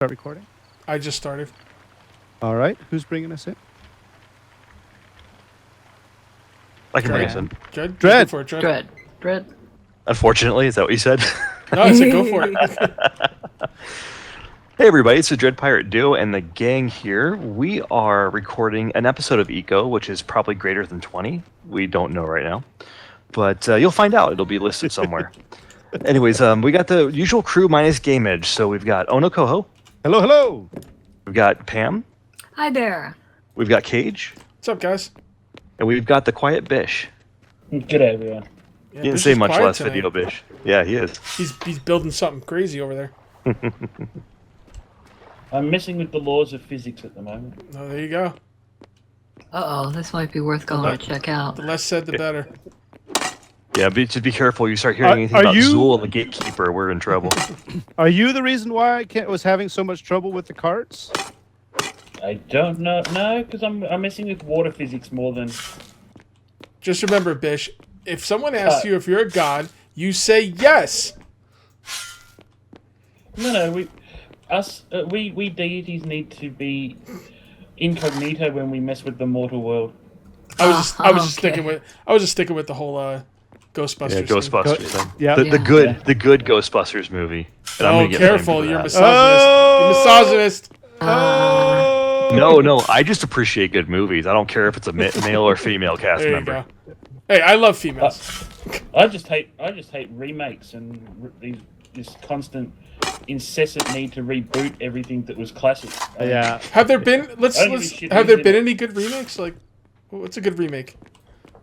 Start recording. I just started. All right. Who's bringing us in? I can bring us in. Dread? Dread. Go for it, Dread. Dread. Unfortunately, is that what you said? No, I said go for it. Hey everybody, it's the Dread Pirate Duo and the gang here. We are recording an episode of Eco, which is probably greater than 20. We don't know right now. But you'll find out. It'll be listed somewhere. Anyways, we got the usual crew minus Game Edge. So we've got Ono Koho. Hello, hello. We've got Pam. Hi there. We've got Cage. What's up, guys? And we've got the Quiet Bish. G'day, everyone. Yeah, He didn't Bish say is much quiet last tonight. video, Bish. Yeah, he is. He's building something crazy over there. I'm messing with the laws of physics at the moment. Oh, there you go. Uh-oh, this might be worth going to check out. The less said, the better. Yeah, just be careful. You start hearing anything are about you- Zool and the Gatekeeper, we're in trouble. Are you the reason why I was having so much trouble with the carts? I don't know, no, because I'm messing with water physics more than. Just remember, Bish, if someone asks you if you're a god, you say yes. No, we deities need to be incognito when we mess with the mortal world. I was just okay. sticking with the whole Ghostbusters. Yeah, thing. Ghostbusters thing. Yeah. The good Ghostbusters movie. And I'm Oh, gonna get careful! blamed for You're that. misogynist. You're misogynist. Oh. No, I just appreciate good movies. I don't care if it's a male or female cast There you member. go. Hey, I love females. I just hate remakes and this constant, incessant need to reboot everything that was classic. Yeah. Have there been have there been any good remakes? Like, what's a good remake?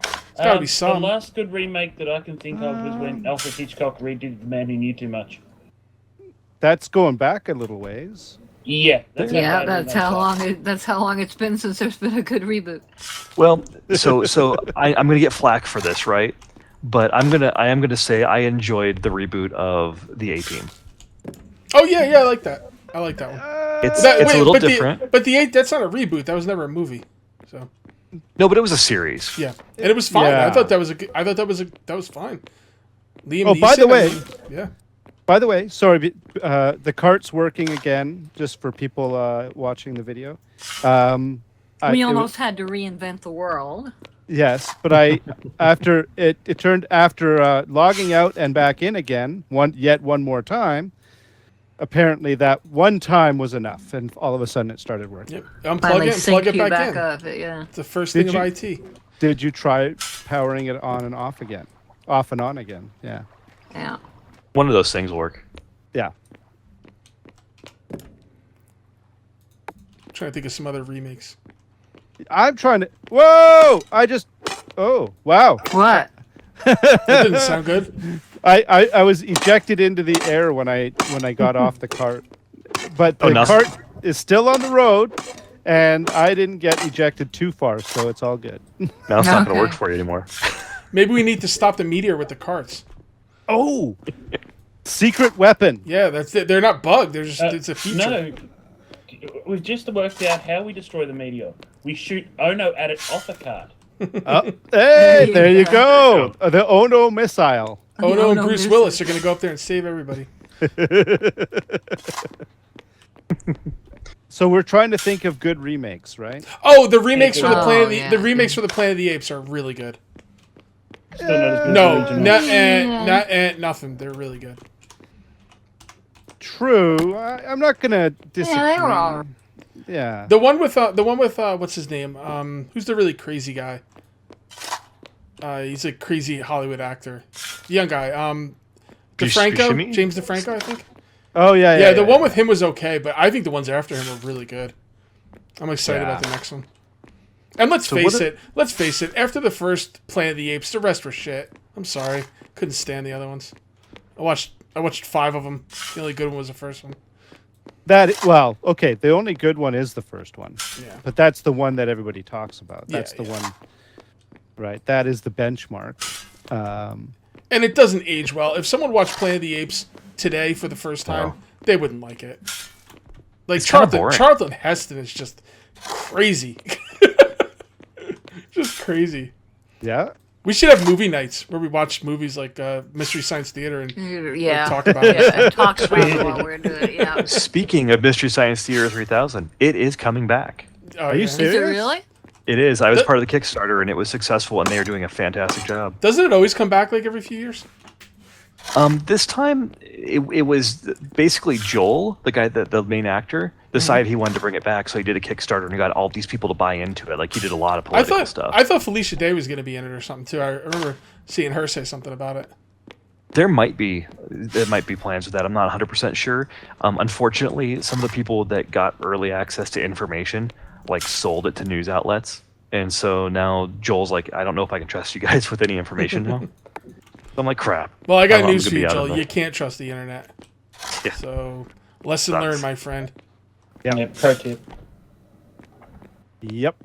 It's gotta be some. The last good remake that I can think of was when Alfred Hitchcock redid The Man Who Knew Too Much. That's going back a little ways. Yeah, that's Yeah, that's how long it's been since there's been a good reboot. Well, so I'm gonna get flack for this, right? But I am gonna say I enjoyed the reboot of the A-Team. Oh yeah, I like that. I like that one. It's a little different. But the eight, that's not a reboot. That was never a movie. So No, but it was a series. yeah, and it was fine. Yeah. I thought that was fine. Liam Oh, by Neeson, the way- yeah. By the way, sorry, the cart's working again, just for people watching the video. We almost had to reinvent the world. Yes, but after logging out and back in again, one more time, apparently that one time was enough, and all of a sudden it started working. Yep. Unplug Finally it and plug sync it you back in. up. Yeah. It's the first Did thing you- of IT. Did you try powering it on and off again? Off and on again, yeah. Yeah. One of those things work. Yeah. I'm trying to think of some other remakes. I'm trying to... Whoa! Oh, wow. What? That didn't sound good. I was ejected into the air when I got off the cart. But the cart is still on the road, and I didn't get ejected too far, so it's all good. Now it's not gonna Okay. work for you anymore. Maybe we need to stop the meteor with the carts. Oh! Secret weapon. Yeah, that's it. They're not bugged. They're just it's a feature. No, we've just worked out how we destroy the meteor. We shoot Ono at it off a cart. Oh, hey, there you go. The Ono missile. Ono and no, Bruce this Willis are going to go up there and save everybody. So we're trying to think of good remakes, right? Oh, the remakes for the Oh, Planet of the yeah. the remakes for the Planet of the Apes are really good. Still not as good as No, the original. nothing. They're really good. True. I'm not gonna disagree. Yeah, they were all. Yeah. The one with what's his name? Who's the really crazy guy? He's a crazy Hollywood actor. The young guy. DeFranco, Buscemi? James DeFranco, I think. Oh yeah. Yeah, the one with him was okay, but I think the ones after him were really good. I'm excited Yeah. about the next one. And let's face it, after the first Planet of the Apes, the rest were shit. I'm sorry. Couldn't stand the other ones. I watched 5 of them. The only good one was the first one. Okay. The only good one is the first one. Yeah. But that's the one that everybody talks about. Yeah, That's the yeah. one. Right. That is the benchmark. And it doesn't age well. If someone watched Planet of the Apes today for the first time, they wouldn't like it. Like It's kinda boring. Charlton Heston is just crazy. Just crazy. Yeah. We should have movie nights where we watch movies like Mystery Science Theater and talk about it. Yeah, and talk about it while we're doing it. Yeah. Speaking of Mystery Science Theater 3000, it is coming back. Oh, Are you Is serious? it really? It is. I was part of the Kickstarter, and it was successful, and they are doing a fantastic job. Doesn't it always come back like every few years? This time, it was basically Joel, the guy, the main actor, decided he wanted to bring it back, so he did a Kickstarter, and he got all these people to buy into it. Like, he did a lot of political stuff. I thought Felicia Day was going to be in it or something, too. I remember seeing her say something about it. There might be plans with that. I'm not 100% sure. Unfortunately, some of the people that got early access to information like sold it to news outlets, and so now Joel's like, I don't know if I can trust you guys with any information now. So I'm like, crap. Well, I got I'm news gonna for you, be out of Joel. the- You can't trust the internet. Yeah. So, lesson Sucks. learned, my friend. Yeah, pro tip. Yep.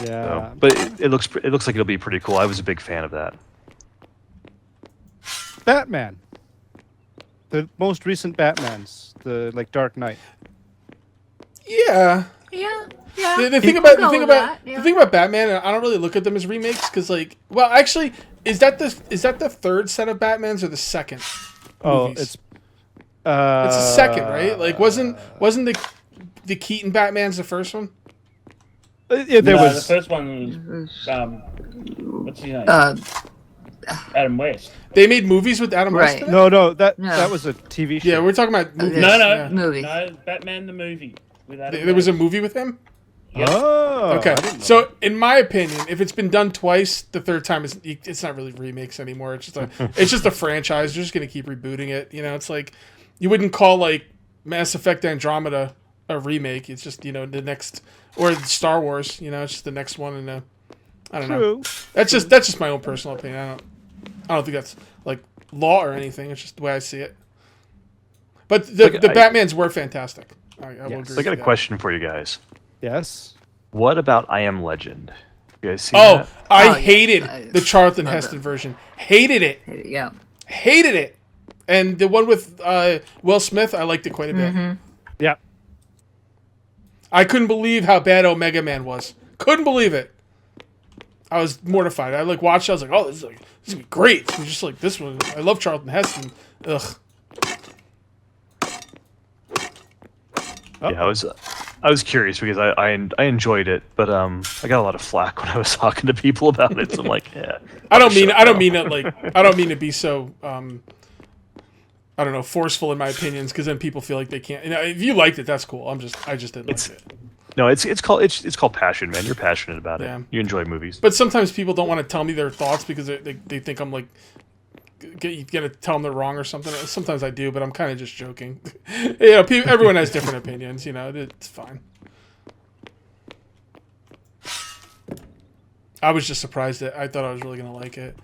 Yeah. So, but it looks like it'll be pretty cool. I was a big fan of that. Batman. The most recent Batmans, the like Dark Knight. Yeah. Yeah. The thing I'll about go the thing with about that, yeah. the thing about Batman, I don't really look at them as remakes because, like, well, actually, is that the third set of Batmans or the second? Oh, movies? it's It's the second, right? Like, wasn't the Keaton Batman's the first one? Yeah, there No, was. the first one was what's his name? Adam West. They made movies with Adam West. Right. in it? No, that No. was a TV show. Yeah, we're talking about movies. No, Yeah. Movie. no, Batman the movie with Adam. There was a West. movie with him. Oh, Okay, I didn't know. so in my opinion, if it's been done twice, the third time it's not really remakes anymore. It's just a franchise. They're just gonna keep rebooting it. You know, it's like you wouldn't call like Mass Effect Andromeda a remake. It's just, you know, the next, or Star Wars. You know, it's just the next one. And I don't know. True. That's just my own personal opinion. I don't think that's like law or anything. It's just the way I see it. But the Batmans were fantastic. I will agree. So I got a with that. question for you guys. Yes. What about I Am Legend? You guys see Oh, that? I Oh, hated yeah. the Charlton Love Heston it. version. Hated it. Yeah. Hated it. And the one with Will Smith, I liked it quite a bit. Yeah. I couldn't believe how bad Omega Man was. Couldn't believe it. I was mortified. I like watched it. I was like, oh, this is gonna be great. It's just like this one. I love Charlton Heston. Ugh. Yeah, I was curious because I enjoyed it, but I got a lot of flack when I was talking to people about it. So I'm like, yeah. I don't mean to be so I don't know, forceful in my opinions, because then people feel like they can't. You know, if you liked it, that's cool. I just didn't like it. No, it's called passion, man. You're passionate about it. Yeah. You enjoy movies. But sometimes people don't want to tell me their thoughts because they think I'm like gonna tell them they're wrong or something. Sometimes I do, but I'm kind of just joking. You know, everyone has different opinions. You know, it's fine. I was just surprised that I thought I was really gonna like it.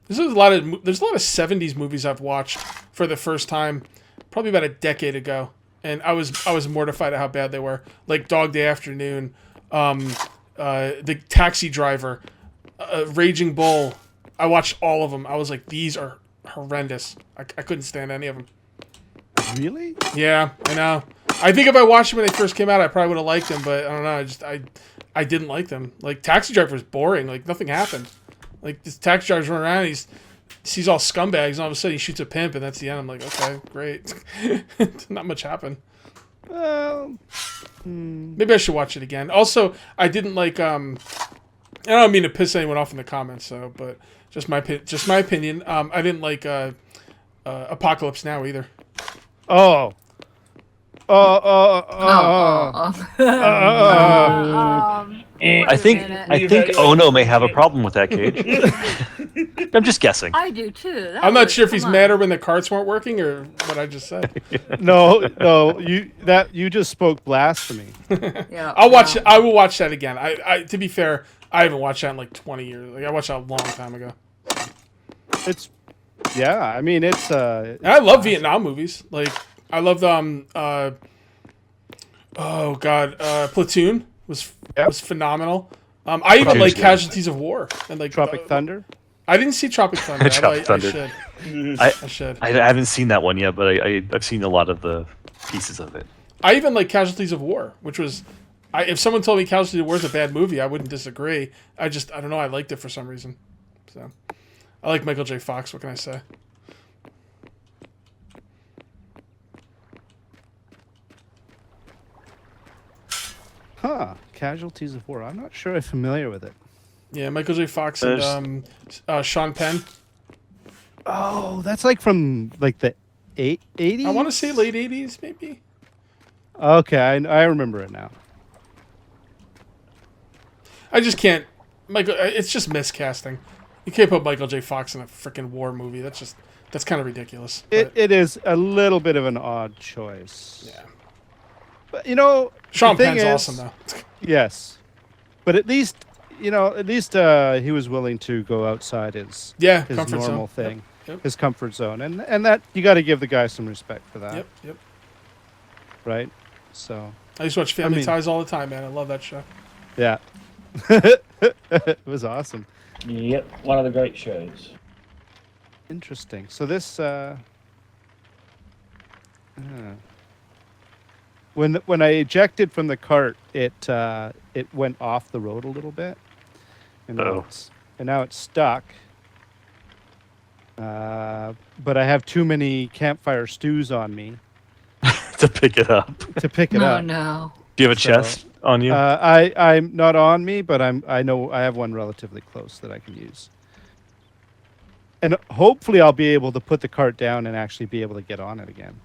There's a lot of '70s movies I've watched for the first time, probably about a decade ago, and I was mortified at how bad they were. Like Dog Day Afternoon, The Taxi Driver, Raging Bull. I watched all of them. I was like, these are horrendous. I couldn't stand any of them. Really? Yeah, I know. I think if I watched them when they first came out, I probably would have liked them, but I don't know. I didn't like them. Like Taxi Driver was boring. Like nothing happened. Like this taxi driver's running around, he sees all scumbags, and all of a sudden he shoots a pimp, and that's the end. I'm like, okay, great. Not much happened. Well, Maybe I should watch it again. Also, I didn't like. I don't mean to piss anyone off in the comments, so, but just my opinion. I didn't like Apocalypse Now either. oh. I think Ono may have a problem with that, Cage. I'm just guessing. I do too. I'm not sure if he's madder when the carts weren't working or what I just said. No, you just spoke blasphemy. Yeah, I will watch that again. I to be fair, I haven't watched that in like 20 years. Like I watched that a long time ago. It's, yeah. I mean, it's. And I love Vietnam movies. Like I loved Platoon was phenomenal. I even like Casualties of War and like Tropic Thunder. I didn't see Tropic Thunder. Tropic Thunder. I should. I haven't seen that one yet, but I've seen a lot of the pieces of it. I even like Casualties of War, which was If someone told me Casualty of War is a bad movie, I wouldn't disagree. I don't know. I liked it for some reason. So, I like Michael J. Fox. What can I say? Huh. Casualties of War. I'm not sure I'm familiar with it. Yeah, Michael J. Fox and Sean Penn. Oh, that's like from like the 80s? I want to say late 80s, maybe. Okay, I remember it now. I just can't. It's just miscasting. You can't put Michael J. Fox in a freaking war movie. That's kind of ridiculous. It is a little bit of an odd choice. Yeah. But Sean Penn's awesome though. Yes, but at least he was willing to go outside his normal thing, Yep. his comfort zone, and that you got to give the guy some respect for that. Yep. Right. So I used to watch Family Ties all the time, man. I love that show. Yeah. It was awesome. Yep, one of the great shows. Interesting. So this when I ejected from the cart, it went off the road a little bit, and now it's stuck. But I have too many campfire stews on me to pick it up. Oh no. Do you have a chest on you? I'm not on me, but I know I have one relatively close that I can use. And hopefully I'll be able to put the cart down and actually be able to get on it again.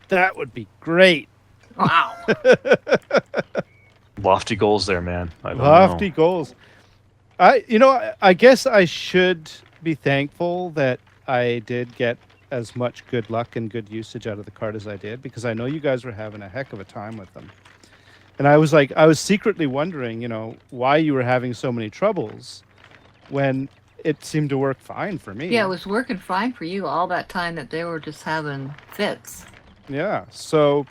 That would be great. Wow. Lofty goals there, man. Lofty goals. I guess I should be thankful that I did get as much good luck and good usage out of the cart as I did, because I know you guys were having a heck of a time with them. And I was secretly wondering, why you were having so many troubles when it seemed to work fine for me. Yeah, it was working fine for you all that time that they were just having fits. Yeah, so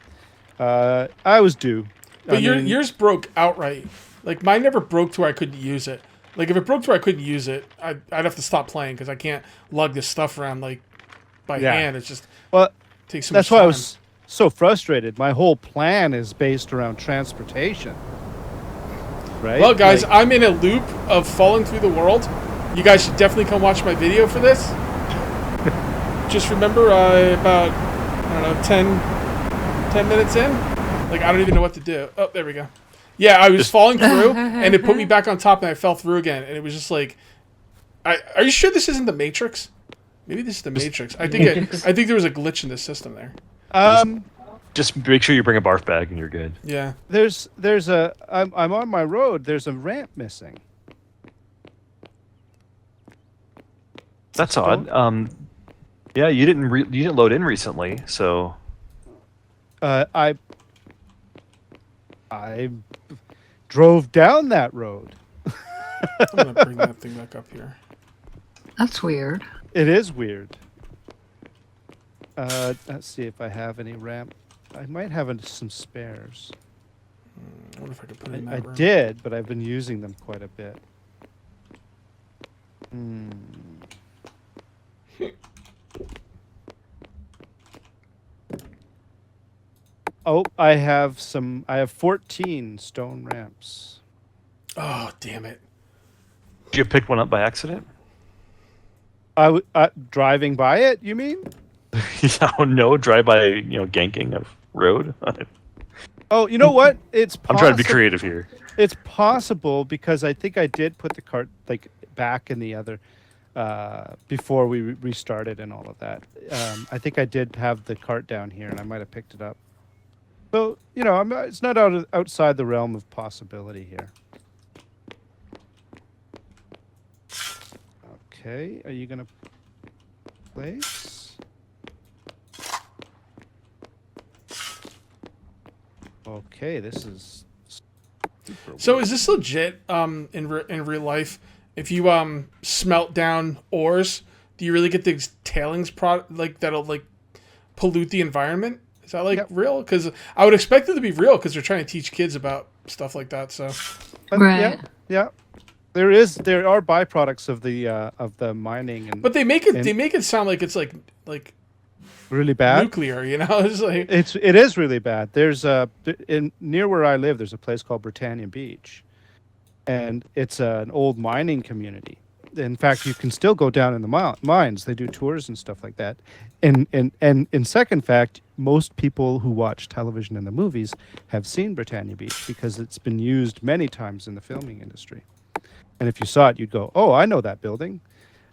I was due. But yours broke outright. Like, mine never broke to where I couldn't use it. Like, if it broke to where I couldn't use it, I'd have to stop playing because I can't lug this stuff around, like, by hand. It's just takes so much time. That's why I was so frustrated. My whole plan is based around transportation. Right? Well, guys, I'm in a loop of falling through the world. You guys should definitely come watch my video for this. Just remember, about, I don't know, 10 minutes in, like, I don't even know what to do. Oh, there we go. Yeah, I was falling through, and it put me back on top, and I fell through again. And it was just like, are you sure this isn't the Matrix? Maybe this is the Matrix. I think there was a glitch in the system there. Just make sure you bring a barf bag, and you're good. Yeah. I'm on my road. There's a ramp missing. That's odd. Yeah, you didn't load in recently, so. I drove down that road. I'm gonna bring that thing back up here. That's weird. It is weird. Let's see if I have any ramp. I might have some spares. I wonder if I could put it in that room. I did, but I've been using them quite a bit. Oh, I have 14 stone ramps. Oh, damn it. Did you pick one up by accident? Driving by it, you mean? Oh, no, drive by, ganking of road. Oh, you know what? It's I'm trying to be creative here. It's possible because I think I did put the cart back in the other before we restarted and all of that. I think I did have the cart down here, and I might have picked it up. So it's not outside the realm of possibility here. Okay, are you gonna place? Okay, this is super So weird. is this legit in real life? If you smelt down ores, do you really get these tailings that'll pollute the environment? Is that real? Because I would expect it to be real because they're trying to teach kids about stuff like that. So Right. Yeah. There are byproducts of the mining, but they make it sound like it's like Really bad. nuclear. You know, it's like It is really bad. There's near where I live. There's a place called Britannia Beach, and it's an old mining community. In fact, you can still go down in the mines. They do tours and stuff like that. And in second fact, most people who watch television and the movies have seen Britannia Beach because it's been used many times in the filming industry. And if you saw it, you'd go, "Oh, I know that building."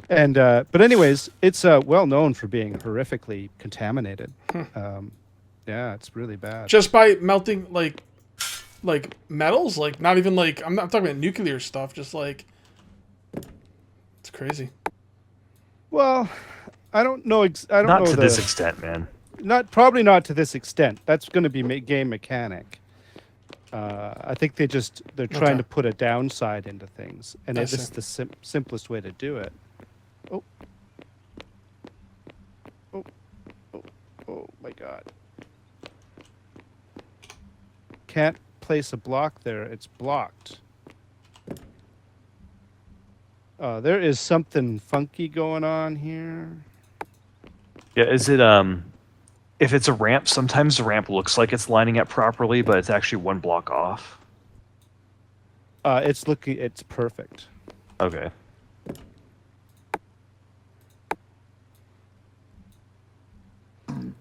And but anyways, it's well known for being horrifically contaminated. Yeah, it's really bad. just by melting like metals, like not even like I'm not talking about nuclear stuff. Just like it's crazy. Well, I don't know. I don't Not know to this extent, man. probably not to this extent. That's going to be game mechanic. I think they're trying Okay. to put a downside into things, and I this is see. the simplest way to do it. Oh, oh, oh, oh my God! Can't place a block there. It's blocked. There is something funky going on here. Yeah, is it if it's a ramp, sometimes the ramp looks like it's lining up properly, but it's actually one block off. It's perfect. Okay.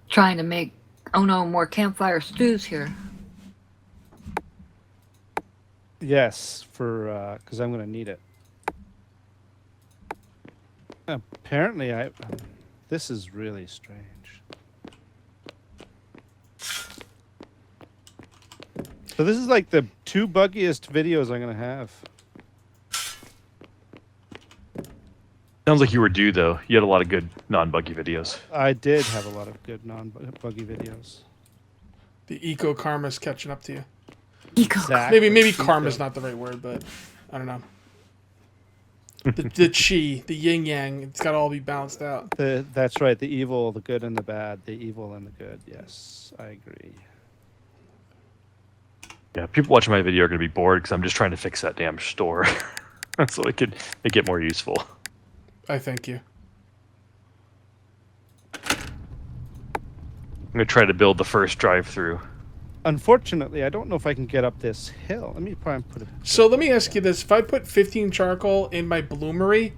Trying to make, oh no, more campfire stews here. Yes, for because I'm going to need it. Apparently, this is really strange. So this is like the two buggiest videos I'm going to have. Sounds like you were due though. You had a lot of good non-buggy videos. I did have a lot of good non-buggy videos. The eco karma's catching up to you. Eco. Exactly. Maybe karma's not the right word, but I don't know. The chi, the yin yang, it's got to all be balanced out. That's right. The evil, the good, and the bad. The evil and the good. Yes, I agree. Yeah, people watching my video are going to be bored because I'm just trying to fix that damn store, so it could make it more useful. I thank you. I'm going to try to build the first drive-through. Unfortunately, I don't know if I can get up this hill. Let me try and put it. So let me ask you this: if I put 15 charcoal in my bloomery,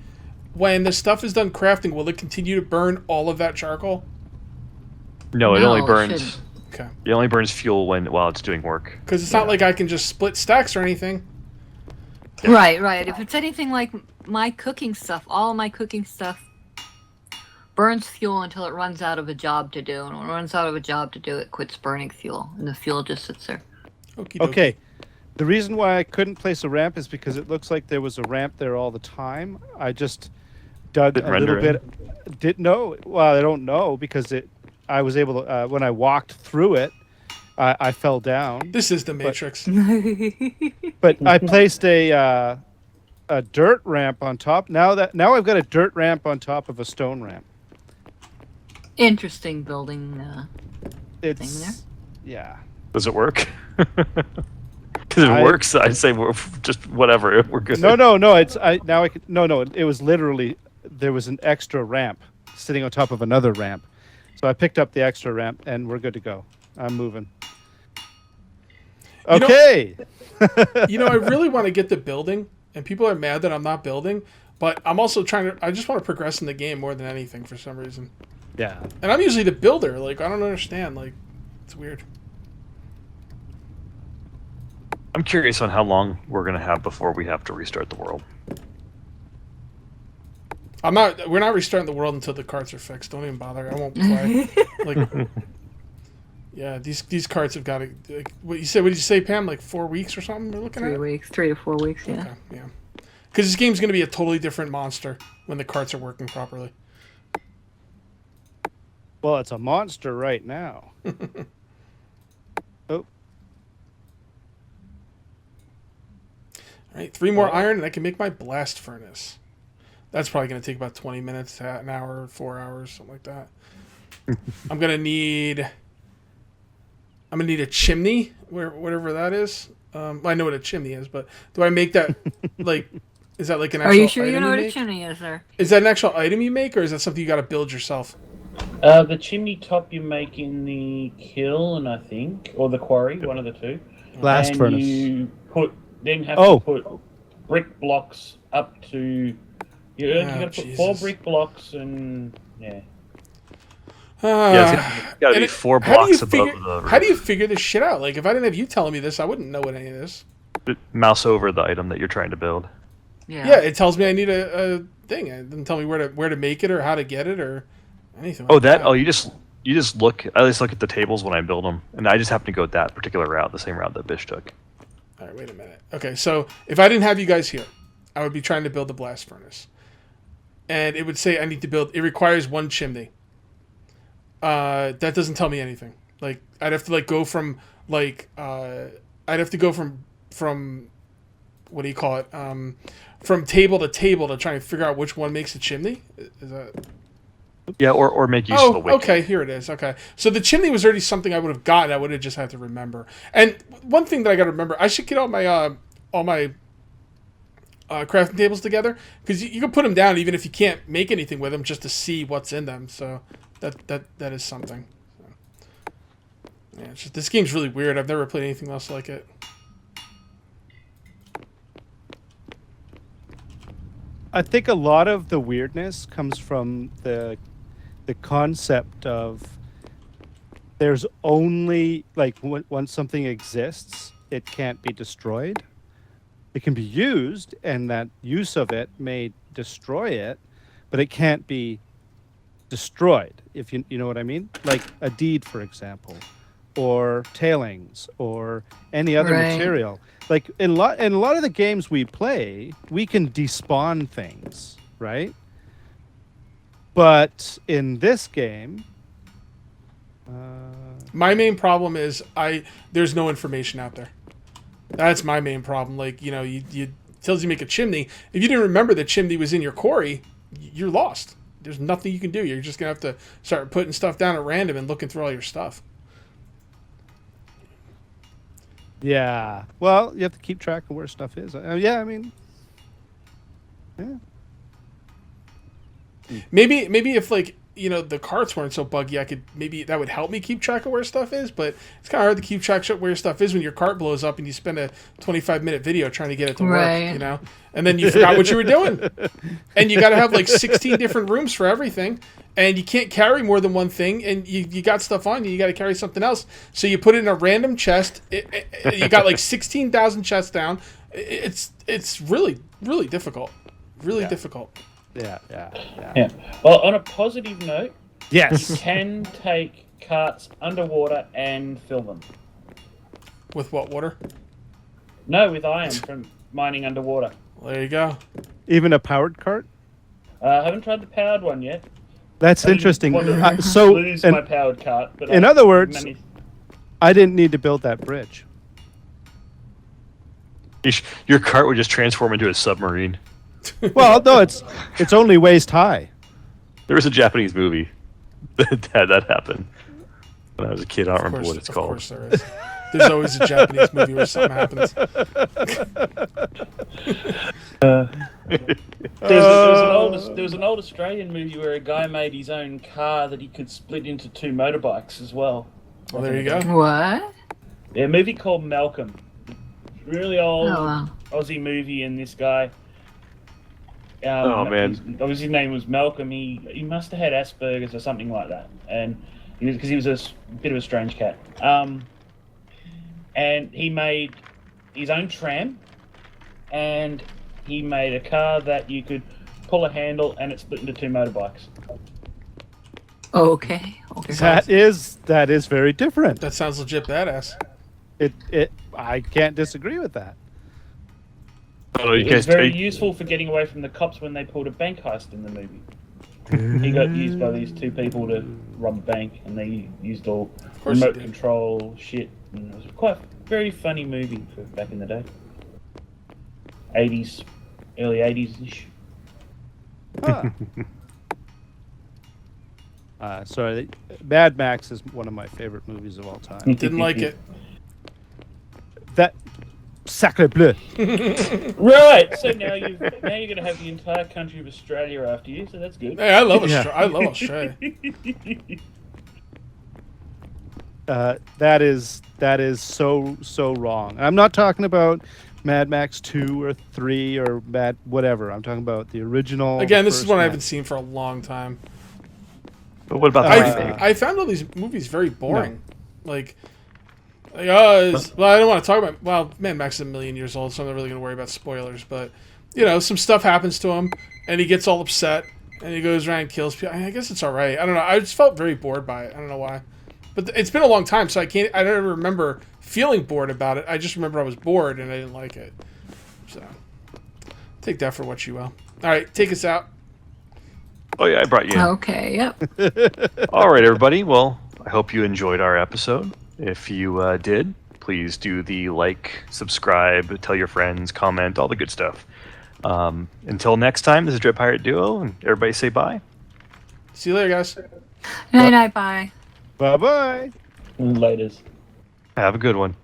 when the stuff is done crafting, will it continue to burn all of that charcoal? No, it No, only it burns. shouldn't. Okay. It only burns fuel while it's doing work. Because it's not like I can just split stacks or anything. Right. If it's anything like my cooking stuff, all my cooking stuff burns fuel until it runs out of a job to do. And when it runs out of a job to do, it quits burning fuel. And the fuel just sits there. Okie dokie. Okay. The reason why I couldn't place a ramp is because it looks like there was a ramp there all the time. I just dug Didn't a render little bit. Didn't know. Well, I don't know because I was able to when I walked through it, I fell down. This is the Matrix. But I placed a dirt ramp on top. Now I've got a dirt ramp on top of a stone ramp. Interesting building. It's there? yeah. Does it work? Because it works, I'd say we're just whatever. We're good. No. It was literally there was an extra ramp sitting on top of another ramp, so I picked up the extra ramp and we're good to go. I'm moving. Okay. I really want to get the building, and people are mad that I'm not building, but I'm also I just want to progress in the game more than anything for some reason. Yeah. And I'm usually the builder. Like, I don't understand. Like, it's weird. I'm curious on how long we're going to have before we have to restart the world. We're not restarting the world until the carts are fixed. Don't even bother. I won't play. Like, yeah, these carts have got to. Like, what did you say, Pam? Like 4 weeks or something? We're looking 3 at. weeks, 3 to 4 weeks. Yeah. Okay, yeah. Because this game's going to be a totally different monster when the carts are working properly. Well, it's a monster right now. Oh. All right, 3 more iron, and I can make my blast furnace. That's probably going to take about 20 minutes, an hour, 4 hours, something like that. I'm gonna need a chimney, whatever that is. I know what a chimney is, but do I make that like? Is that like an actual? Are you sure you item know what a make? chimney is, sir? Is that an actual item you make, or is that something you got to build yourself? The chimney top you make in the kiln, I think, or the quarry, one of the two. Blast and furnace. You then have Oh. to put brick blocks up to. You got to put 4 Jesus. brick blocks and yeah. Yeah, it's gotta And be it- 4 how do you blocks above figure- the roof. How do you figure this shit out? Like, if I didn't have you telling me this, I wouldn't know what any of this. Mouse over the item that you're trying to build. Yeah, it tells me I need a thing. It doesn't tell me where to make it or how to get it or anything. Oh, like that? Oh, you just look. I always look at the tables when I build them, and I just happen to go that particular route, the same route that Bish took. All right, wait a minute. Okay, so if I didn't have you guys here, I would be trying to build the blast furnace, and it would say I need to build. It requires 1 chimney. That doesn't tell me anything. Like I'd have to like go from like I'd have to go from what do you call it? From table to table to try and figure out which one makes a chimney. Is that? Yeah, or make use of the wick. Okay, here it is. Okay, so the chimney was already something I would have gotten. I would have just had to remember. And one thing that I got to remember, I should get all my crafting tables together because you can put them down even if you can't make anything with them, just to see what's in them. So that is something. So, yeah, it's just, this game's really weird. I've never played anything else like it. I think a lot of the weirdness comes from the concept of there's only like once something exists, it can't be destroyed. It can be used, and that use of it may destroy it, but it can't be destroyed. If you know what I mean, like a deed, for example, or tailings, or any other Right. material. Like in a lot of the games we play, we can despawn things, right? But in this game, My main problem is there's no information out there. That's my main problem. Like, you know, you tells you make a chimney. If you didn't remember the chimney was in your quarry, you're lost. There's nothing you can do. You're just gonna have to start putting stuff down at random and looking through all your stuff. yeah. Well, you have to keep track of where stuff is. Yeah, I mean, yeah. Maybe if like, you know, the carts weren't so buggy, maybe that would help me keep track of where stuff is, but it's kind of hard to keep track of where your stuff is when your cart blows up and you spend a 25-minute video trying to get it to Right. work, you know? And then you forgot what you were doing. And you got to have like 16 different rooms for everything, and you can't carry more than one thing, and you got stuff on you got to carry something else. So you put it in a random chest. You got like 16,000 chests down. It's really, really difficult. Really difficult. Yeah. Yeah. Well, on a positive note, Yes. you can take carts underwater and fill them. With what, water? No, with iron from mining underwater. Well, there you go. Even a powered cart. I haven't tried the powered one yet. That's I didn't interesting. want to So, lose and my powered cart. But in I other words, managed- I didn't need to build that bridge. Your cart would just transform into a submarine. Well, no, it's only waist high. There was a Japanese movie that had that happen when I was a kid. I don't Of remember course, what it's of called. course there is. There's always a Japanese movie where something happens. There was an old Australian movie where a guy made his own car that he could split into 2 motorbikes as well. Well, there you go. What? Yeah, a movie called Malcolm. Really old Oh, wow. Aussie movie, and this guy. Oh, man. His name was Malcolm. He must have had Asperger's or something like that, and because he was a bit of a strange cat. And he made his own tram, and he made a car that you could pull a handle and it split into 2 motorbikes. Okay. That is very different. That sounds legit badass. I can't disagree with that. Oh, you It was guys very take. useful for getting away from the cops when they pulled a bank heist in the movie. He got used by these 2 people to rob a bank, and they used all course remote they did. control shit. And it was quite a very funny movie for back in the day. 80s, early 80s-ish. Sorry, Mad Max is one of my favorite movies of all time. Didn't like it. That Sacre bleu. Right. So now you're going to have the entire country of Australia after you. So that's good. Hey, I love Yeah. Australia. I love Australia. That is so wrong. I'm not talking about Mad Max 2 or 3 or Mad whatever. I'm talking about the original. Again, this is first one I Mad- haven't seen for a long time. But what about the remake? I found all these movies very boring. Well, I don't want to talk about. Well, Mad Max is a million years old, so I'm not really going to worry about spoilers. But some stuff happens to him, and he gets all upset, and he goes around and kills people. I guess it's all right. I don't know. I just felt very bored by it. I don't know why, but it's been a long time, so I don't remember feeling bored about it. I just remember I was bored and I didn't like it. So take that for what you will. All right, take us out. Oh yeah, I brought you in. Okay, yep. All right, everybody. Well, I hope you enjoyed our episode. If you did, please do the like, subscribe, tell your friends, comment, all the good stuff. Until next time, this is Dread Pirate Duo, and everybody say bye. See you later, guys. Night, bye. Bye-bye. Laters. Have a good one.